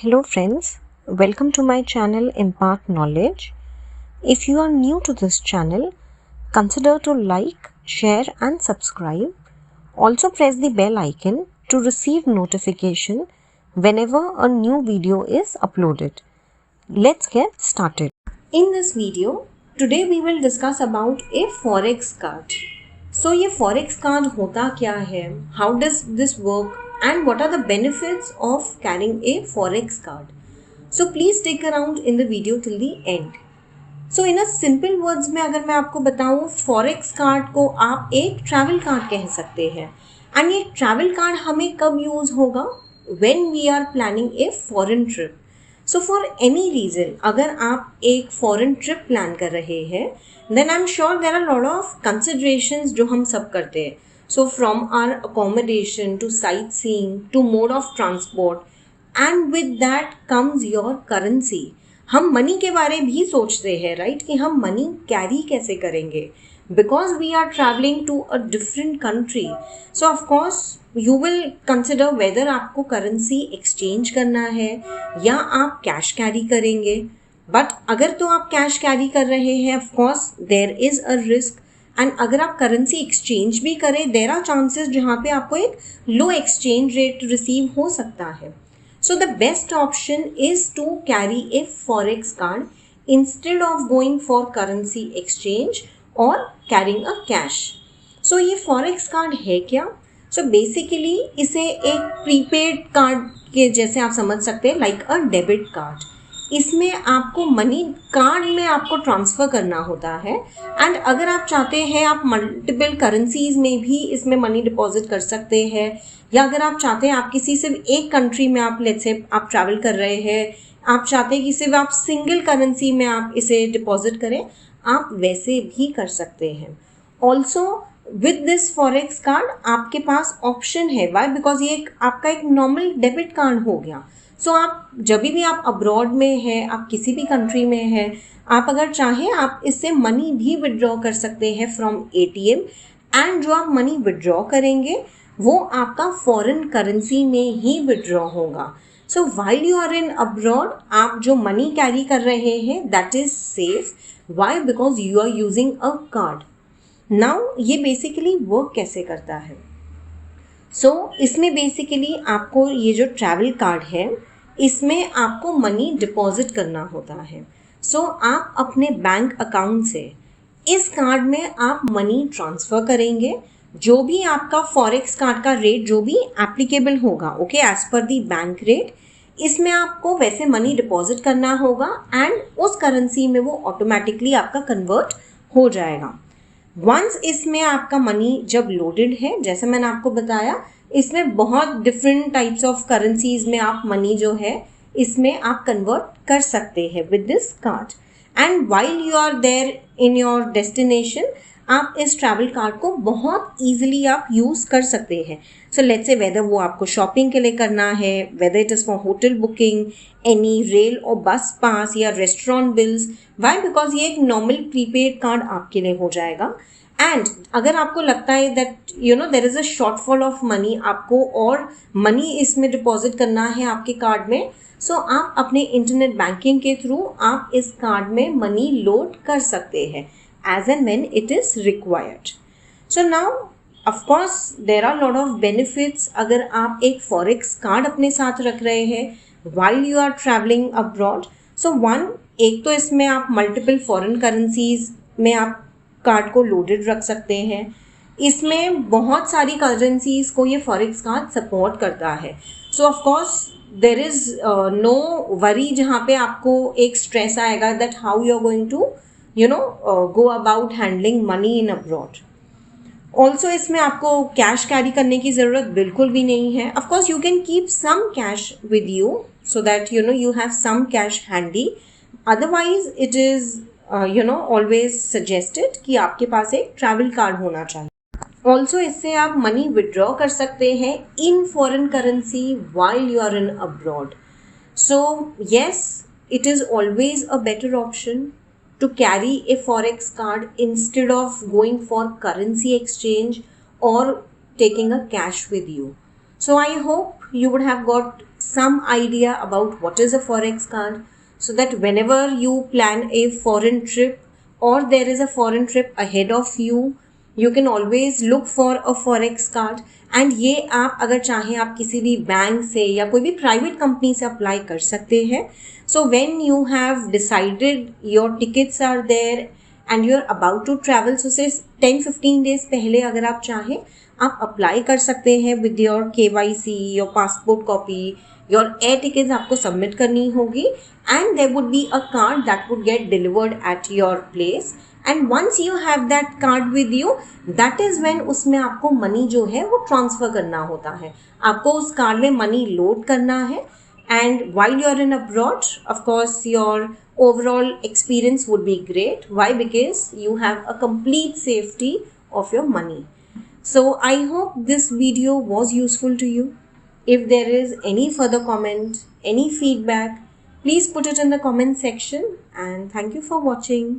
Hello friends, welcome to my channel Impact Knowledge. If you are new to this channel, consider to like, share and subscribe. Also press the bell icon to receive notification whenever a new video is uploaded. Let's get started. In this video, today we will discuss about a forex card. So ये forex card होता क्या है? How does this work? And what are the benefits of carrying a forex card? So please stick around in the video till the end. So in a simple words में अगर मैं आपको बताऊँ, forex card को आप एक travel card कह सकते हैं. And ये travel card हमें कब use होगा? When we are planning a foreign trip. So for any reason, अगर आप एक foreign trip plan कर रहे हैं, then I'm sure there are a lot of considerations जो हम सब करते हैं. So from our accommodation to sightseeing to mode of transport, and with that comes your currency. हम मनी के बारे भी सोचते हैं, राइट, कि हम मनी कैरी कैसे करेंगे, because we are traveling to a different country. So of course you will consider whether आपको करेंसी एक्सचेंज करना है या आप कैश कैरी करेंगे. बट अगर तो आप कैश कैरी कर रहे हैं, of course there is a risk. And अगर आप करेंसी एक्सचेंज भी करें, देयर आर चांसेस जहाँ पे आपको एक लो एक्सचेंज रेट रिसीव हो सकता है. So the best option is to carry a forex card instead of going for currency exchange और कैरिंग अ कैश. सो ये फॉरेक्स कार्ड है क्या? सो बेसिकली इसे एक प्रीपेड कार्ड के जैसे आप समझ सकते हैं, लाइक अ डेबिट कार्ड. इसमें आपको मनी कार्ड में आपको ट्रांसफ़र करना होता है. एंड अगर आप चाहते हैं, आप मल्टीपल करेंसीज में भी इसमें मनी डिपॉजिट कर सकते हैं. या अगर आप चाहते हैं आप किसी सिर्फ एक कंट्री में आप लेट्स से आप ट्रैवल कर रहे हैं, आप चाहते हैं कि सिर्फ आप सिंगल करेंसी में आप इसे डिपॉजिट करें, आप वैसे भी कर सकते हैं. Also with this forex card आपके पास ऑप्शन है. वाई? बिकॉज ये आपका एक नॉर्मल डेबिट कार्ड हो गया. सो आप जब भी आप अब्रॉड में हैं, आप किसी भी कंट्री में हैं, आप अगर चाहें आप इससे मनी भी विड्रॉ कर सकते हैं फ्रॉम ATM. एंड जो आप मनी विड्रॉ करेंगे वो आपका फॉरेन करेंसी में ही विड्रॉ होगा. So while you are in abroad, आप जो मनी कैरी कर रहे हैं that is safe. Why? Because you are using a card. Now ये बेसिकली वर्क कैसे करता है? इसमें बेसिकली आपको ये जो ट्रैवल कार्ड है, इसमें आपको मनी डिपॉजिट करना होता है. आप अपने बैंक अकाउंट से इस कार्ड में आप मनी ट्रांसफ़र करेंगे. जो भी आपका फॉरेक्स कार्ड का रेट जो भी एप्लीकेबल होगा, ओके, एज पर दी बैंक रेट, इसमें आपको वैसे मनी डिपॉजिट करना होगा एंड उस करेंसी में वो ऑटोमेटिकली आपका कन्वर्ट हो जाएगा. वंस इसमें आपका मनी जब लोडेड है, जैसे मैंने आपको बताया, इसमें बहुत डिफरेंट टाइप्स ऑफ करेंसीज में आप मनी जो है इसमें आप कन्वर्ट कर सकते हैं with this card. And while you are there in your destination, आप इस ट्रैवल कार्ड को बहुत ईजिली आप यूज़ कर सकते हैं. सो लेट्स से वेदर वो आपको शॉपिंग के लिए करना है, whether it is for hotel booking, any rail और बस पास या रेस्टोरेंट बिल्स. वाई? बिकॉज ये एक नॉर्मल प्रीपेड कार्ड आपके लिए हो जाएगा. एंड अगर आपको लगता है that you know there is a shortfall of money, आपको और मनी इसमें डिपॉजिट करना है आपके कार्ड में, आप अपने इंटरनेट बैंकिंग के थ्रू आप इस कार्ड में मनी लोड कर सकते हैं as and when it is required. Now of course there are lot of benefits अगर आप एक फॉरेक्स कार्ड अपने साथ रख रहे हैं while you are travelling abroad. एक तो इसमें आप मल्टीपल फॉरेन करेंसीज में आप कार्ड को लोडेड रख सकते हैं. इसमें बहुत सारी करेंसीज को ये फॉरेक्स कार्ड सपोर्ट करता है. Of course there is no worry जहाँ पे आपको एक स्ट्रेस आएगा that how you are going to go about handling money in abroad. Also इसमें आपको कैश कैरी करने की ज़रूरत बिल्कुल भी नहीं है. Of course you can keep some cash with you so that you have some cash handy. Otherwise it is always suggested कि आपके पास एक ट्रैवल कार्ड होना चाहिए. ऑल्सो इससे आप मनी विड्रॉ कर सकते हैं in foreign currency while you are in abroad. Yes, it is always a better option to carry a forex card instead of going for currency exchange or taking a cash with you. So I hope you would have got some idea about what is a forex card, so that whenever you plan a foreign trip or there is a foreign trip ahead of you, you can always look for a forex card. And ये आप अगर चाहें आप किसी भी bank से या कोई भी प्राइवेट कंपनी से अप्लाई कर सकते हैं. So when you have decided your tickets are there and you are about to travel, so say 10-15 days पहले अगर आप चाहें आप अप्लाई कर सकते हैं with your KYC, your passport copy, your air tickets आपको सबमिट करनी होगी and there would be a card that would get delivered at your place. And once you have that card with you, that is when उसमें आपको money जो है वो transfer करना होता है. आपको उस कार्ड में मनी लोड करना है. And while you are in abroad, of course your overall experience would be great. Why? Because you have a complete safety of your money. So I hope this video was useful to you. If there is any further comment, any feedback, please put it in the comment section, and thank you for watching.